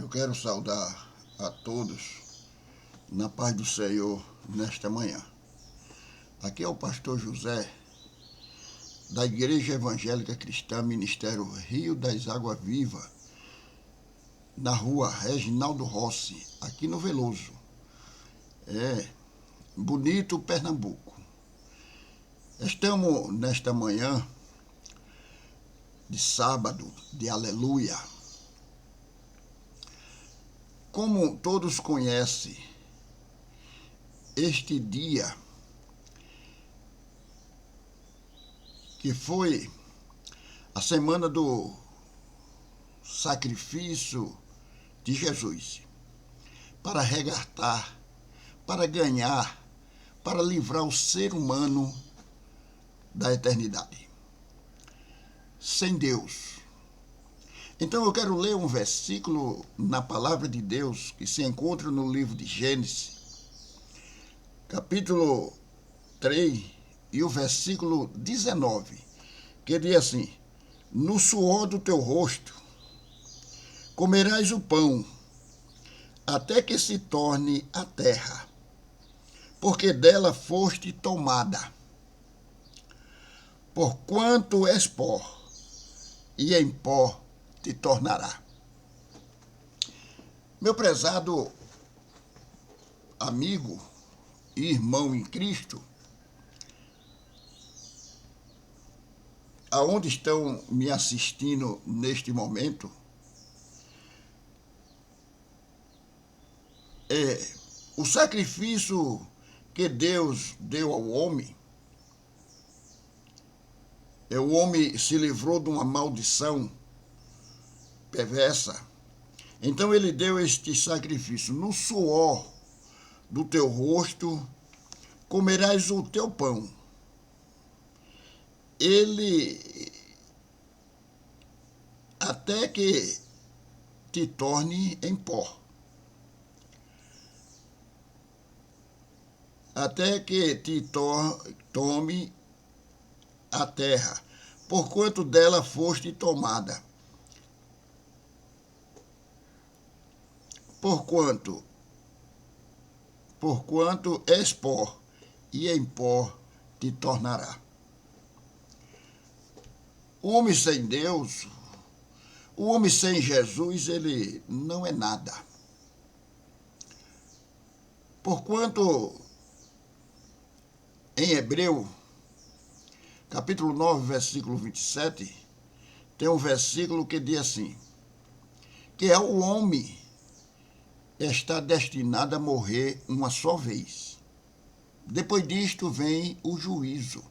Eu quero saudar a todos na paz do Senhor nesta manhã. Aqui é o pastor José, da Igreja Evangélica Cristã Ministério Rio das Águas Vivas, na rua Reginaldo Rossi, aqui no Veloso. Bonito, Pernambuco. Estamos nesta manhã de sábado, de aleluia. Como todos conhecem, este dia que foi a semana do sacrifício de Jesus, para resgatar, para ganhar, para livrar o ser humano da eternidade, sem Deus. Então eu quero ler um versículo na palavra de Deus que se encontra no livro de Gênesis, capítulo 3 e o versículo 19, que diz assim: no suor do teu rosto comerás o pão, até que se torne a terra, porque dela foste tomada. Porquanto és pó, e em pó te tornará. Meu prezado amigo e irmão em Cristo, aonde estão me assistindo neste momento, o sacrifício que Deus deu ao homem, o homem se livrou de uma maldição perversa. Então ele deu este sacrifício: no suor do teu rosto comerás o teu pão. Ele até que te torne em pó. Até que te tome a terra, porquanto dela foste tomada. Porquanto és pó, e em pó te tornará. O homem sem Deus, o homem sem Jesus, ele não é nada. Porquanto, em Hebreu, capítulo 9, versículo 27, tem um versículo que diz assim: que é o homem está destinado a morrer uma só vez. Depois disto vem o juízo,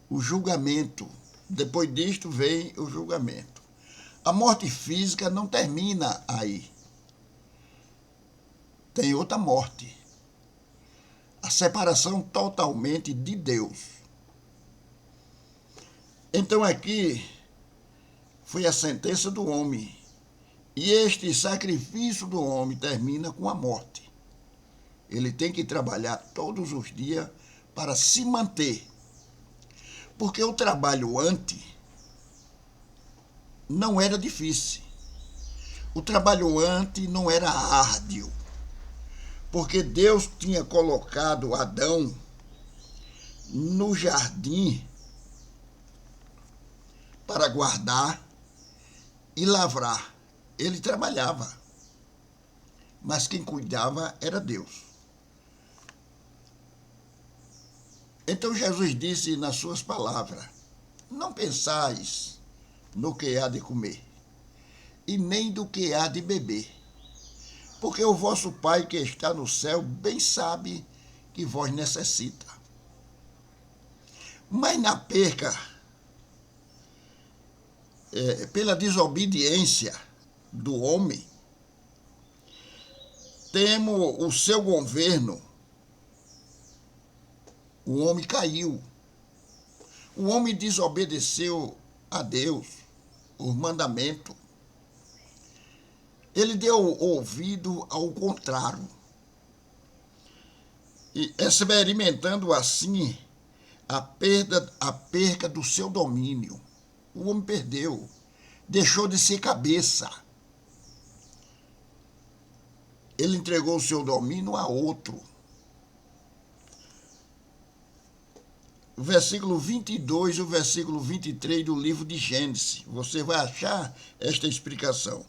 o julgamento. Depois disto vem o julgamento. A morte física não termina aí. Tem outra morte. A separação totalmente de Deus. Então aqui foi a sentença do homem. E este sacrifício do homem termina com a morte. Ele tem que trabalhar todos os dias para se manter. Porque o trabalho antes não era difícil. O trabalho antes não era árduo. Porque Deus tinha colocado Adão no jardim para guardar e lavrar. Ele trabalhava, mas quem cuidava era Deus. Então Jesus disse nas suas palavras: não pensais no que há de comer, e nem do que há de beber, porque o vosso Pai que está no céu bem sabe que vós necessita. Mas na perca, pela desobediência do homem, temos o seu governo. O homem caiu. O homem desobedeceu a Deus, os mandamentos. Ele deu ouvido ao contrário. E experimentando assim a perca do seu domínio. O homem perdeu. deixou de ser cabeça. Ele entregou o seu domínio a outro. O versículo 22 e o versículo 23 do livro de Gênesis. Você vai achar esta explicação.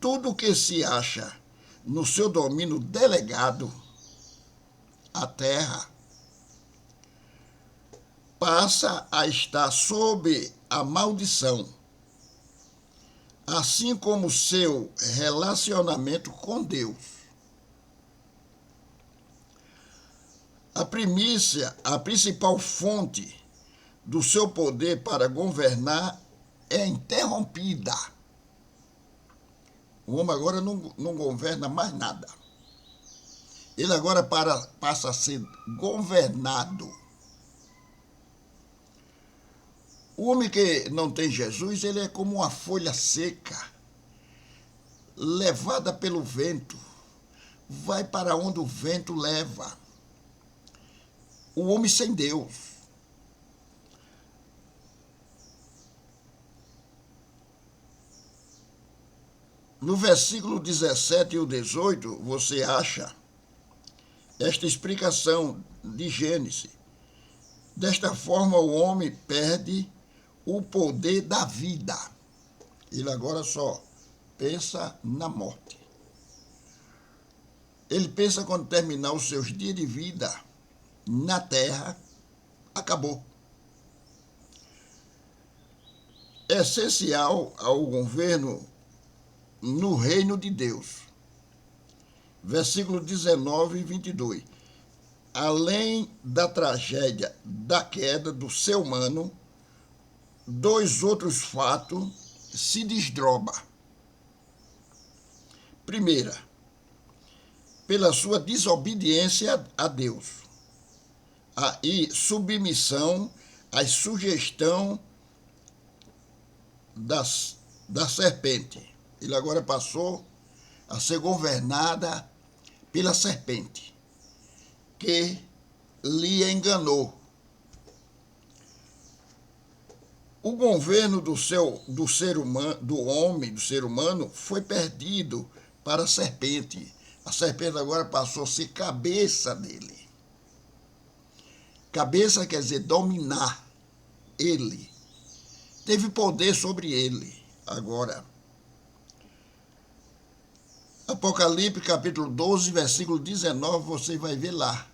Tudo que se acha no seu domínio delegado, a terra, passa a estar sob a maldição, assim como seu relacionamento com Deus. A principal fonte do seu poder para governar é interrompida. O homem agora não governa mais nada. Ele agora passa a ser governado. O homem que não tem Jesus, ele é como uma folha seca, levada pelo vento. Vai para onde o vento leva. O homem sem Deus. No versículo 17 e o 18, você acha esta explicação de Gênesis. Desta forma, o homem perde o poder da vida. Ele agora só pensa na morte. Ele pensa quando terminar os seus dias de vida na terra, acabou. É essencial ao governo no reino de Deus. Versículo 19 e 22. Além da tragédia da queda do ser humano, dois outros fatos se desdobram. Primeira, pela sua desobediência a Deus e submissão à sugestão da serpente. Ele agora passou a ser governada pela serpente, que lhe enganou. O governo do ser humano, foi perdido para a serpente. A serpente agora passou a ser cabeça dele. Cabeça quer dizer dominar ele. Teve poder sobre ele. Agora, Apocalipse capítulo 12, versículo 19, você vai ver lá.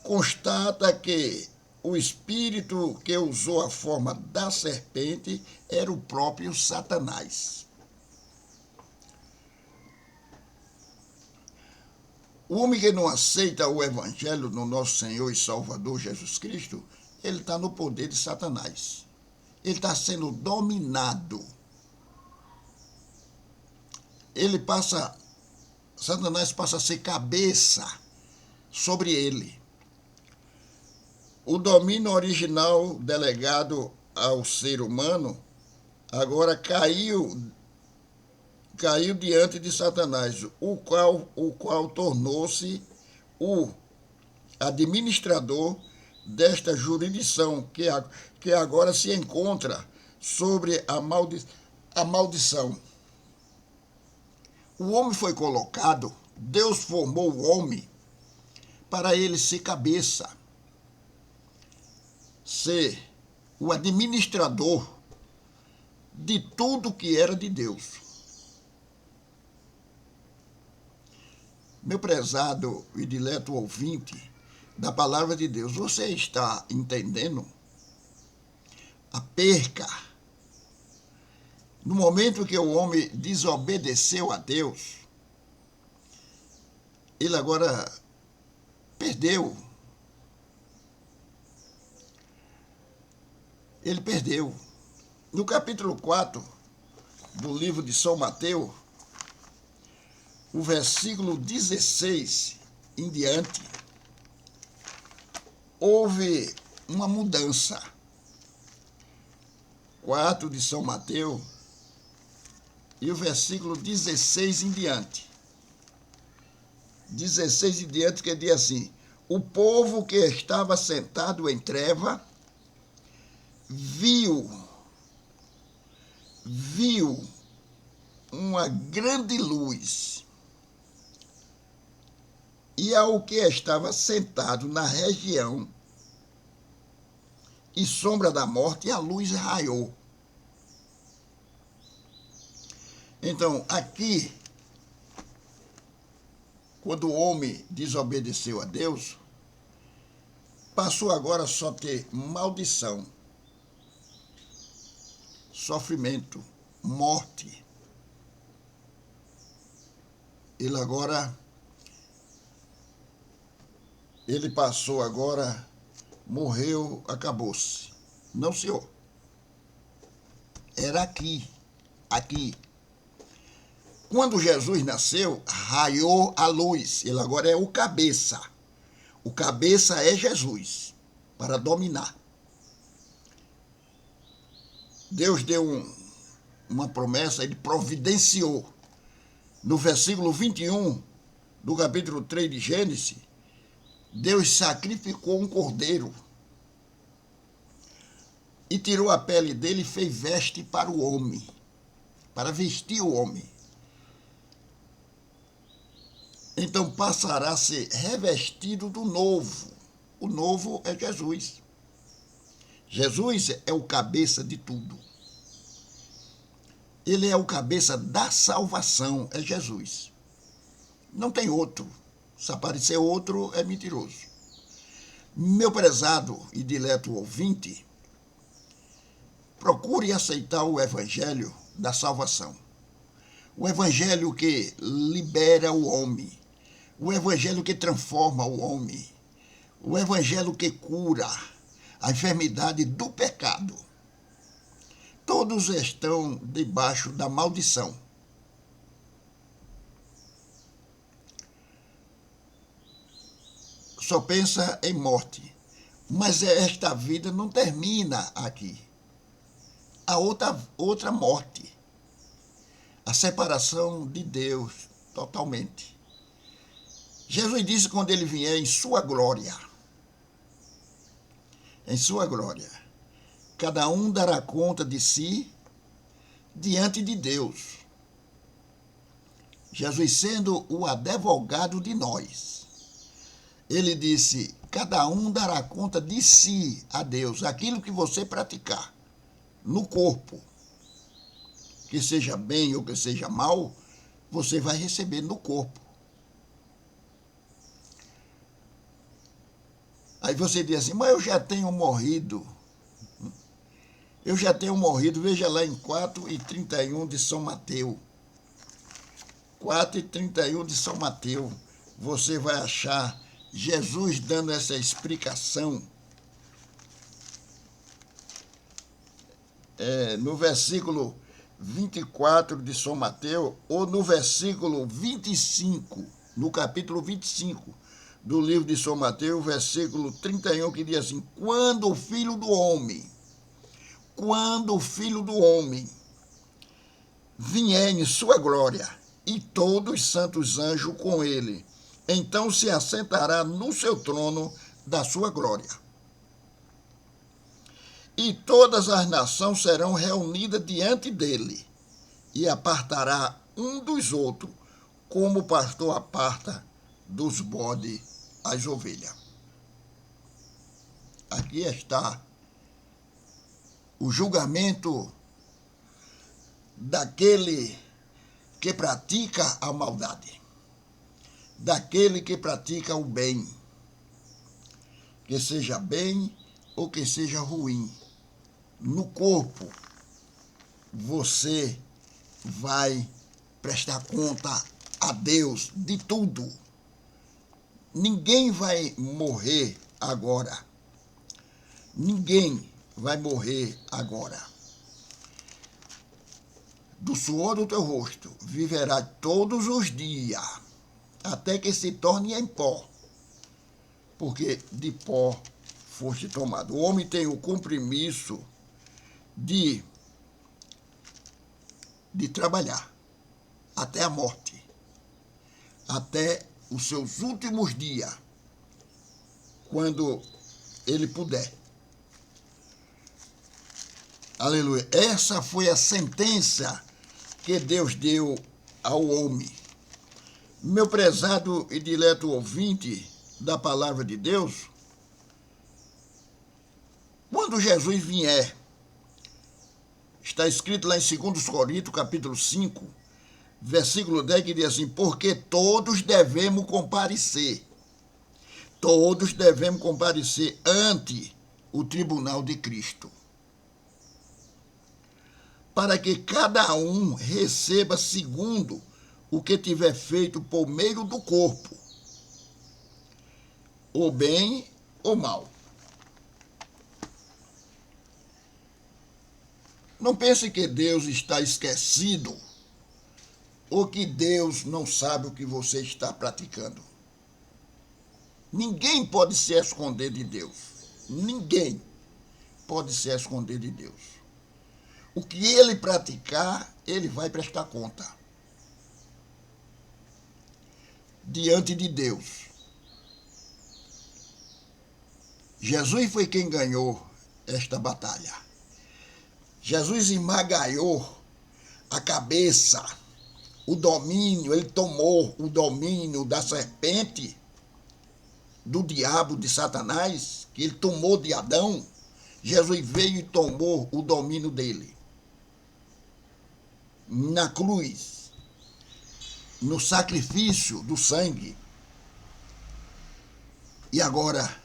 Constata que o espírito que usou a forma da serpente era o próprio Satanás. O homem que não aceita o evangelho do nosso Senhor e Salvador Jesus Cristo, ele está no poder de Satanás. Ele está sendo dominado. Satanás passa a ser cabeça sobre ele. O domínio original delegado ao ser humano agora caiu diante de Satanás, o qual tornou-se o administrador desta jurisdição que agora se encontra sobre a maldição. O homem foi colocado, Deus formou o homem para ele ser cabeça, ser o administrador de tudo que era de Deus. Meu prezado e dileto ouvinte da palavra de Deus, você está entendendo a perca? No momento que o homem desobedeceu a Deus, ele agora perdeu. Ele perdeu. No capítulo 4 do livro de São Mateus, o versículo 16 em diante, houve uma mudança. 4 de São Mateus, e o versículo 16 em diante. 16 em diante, que diz assim: o povo que estava sentado em treva viu viu uma grande luz, e ao que estava sentado na região e sombra da morte, a luz raiou. Então, aqui, quando o homem desobedeceu a Deus, passou agora só ter maldição, sofrimento, morte. Ele passou agora, morreu, acabou-se. Não, senhor. Era aqui. Quando Jesus nasceu, raiou a luz. Ele agora é o cabeça. O cabeça é Jesus, para dominar. Deus deu uma promessa, ele providenciou. No versículo 21 do capítulo 3 de Gênesis, Deus sacrificou um cordeiro e tirou a pele dele e fez veste para o homem, para vestir o homem. Então passará a ser revestido do novo. O novo é Jesus. Jesus é o cabeça de tudo. Ele é o cabeça da salvação, é Jesus. Não tem outro. Se aparecer outro, é mentiroso. Meu prezado e dileto ouvinte, procure aceitar o evangelho da salvação. O evangelho que libera o homem. O evangelho que transforma o homem. O evangelho que cura a enfermidade do pecado. Todos estão debaixo da maldição. Só pensa em morte. Mas esta vida não termina aqui. Há outra morte. A separação de Deus totalmente. Jesus disse quando ele vier em sua glória. Em sua glória. Cada um dará conta de si diante de Deus. Jesus sendo o advogado de nós. Ele disse, cada um dará conta de si a Deus, aquilo que você praticar no corpo, que seja bem ou que seja mal, você vai receber no corpo. Aí você diz assim, mas eu já tenho morrido. Eu já tenho morrido, veja lá em 4:31 de São Mateus. 4:31 de São Mateus, você vai achar Jesus dando essa explicação. No versículo 24 de São Mateus, ou no versículo 25, no capítulo 25 do livro de São Mateus, versículo 31, que diz assim, quando o Filho do Homem vier em sua glória, e todos os santos anjos com ele, então se assentará no seu trono da sua glória. E todas as nações serão reunidas diante dele, e apartará um dos outros, como o pastor aparta dos bodes as ovelhas. Aqui está o julgamento daquele que pratica a maldade, daquele que pratica o bem, que seja bem ou que seja ruim. No corpo, você vai prestar conta a Deus de tudo. Ninguém vai morrer agora. Ninguém vai morrer agora. Do suor do teu rosto viverá todos os dias, até que se torne em pó, porque de pó foste tomado. O homem tem o compromisso de trabalhar até a morte, até os seus últimos dias, quando ele puder. Aleluia. Essa foi a sentença que Deus deu ao homem. Meu prezado e dileto ouvinte da palavra de Deus, quando Jesus vier, está escrito lá em 2 Coríntios, capítulo 5, versículo 10, que diz assim: porque todos devemos comparecer ante o tribunal de Cristo, para que cada um receba segundo o que tiver feito por meio do corpo, ou bem ou mal. Não pense que Deus está esquecido ou que Deus não sabe o que você está praticando. Ninguém pode se esconder de Deus. Ninguém pode se esconder de Deus. O que ele praticar, ele vai prestar conta diante de Deus. Jesus foi quem ganhou esta batalha. Jesus esmagalhou a cabeça, o domínio, ele tomou o domínio da serpente, do diabo, de Satanás, que ele tomou de Adão. Jesus veio e tomou o domínio dele. Na cruz, no sacrifício do sangue. E agora,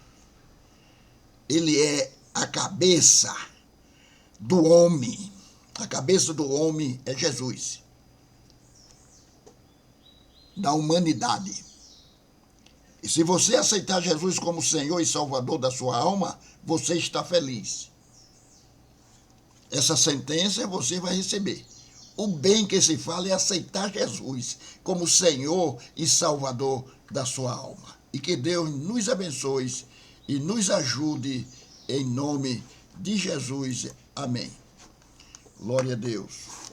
ele é a cabeça do homem. A cabeça do homem é Jesus, da humanidade. E se você aceitar Jesus como Senhor e Salvador da sua alma, você está feliz. Essa sentença você vai receber. O bem que se fala é aceitar Jesus como Senhor e Salvador da sua alma. E que Deus nos abençoe e nos ajude em nome de Jesus. Amém. Glória a Deus.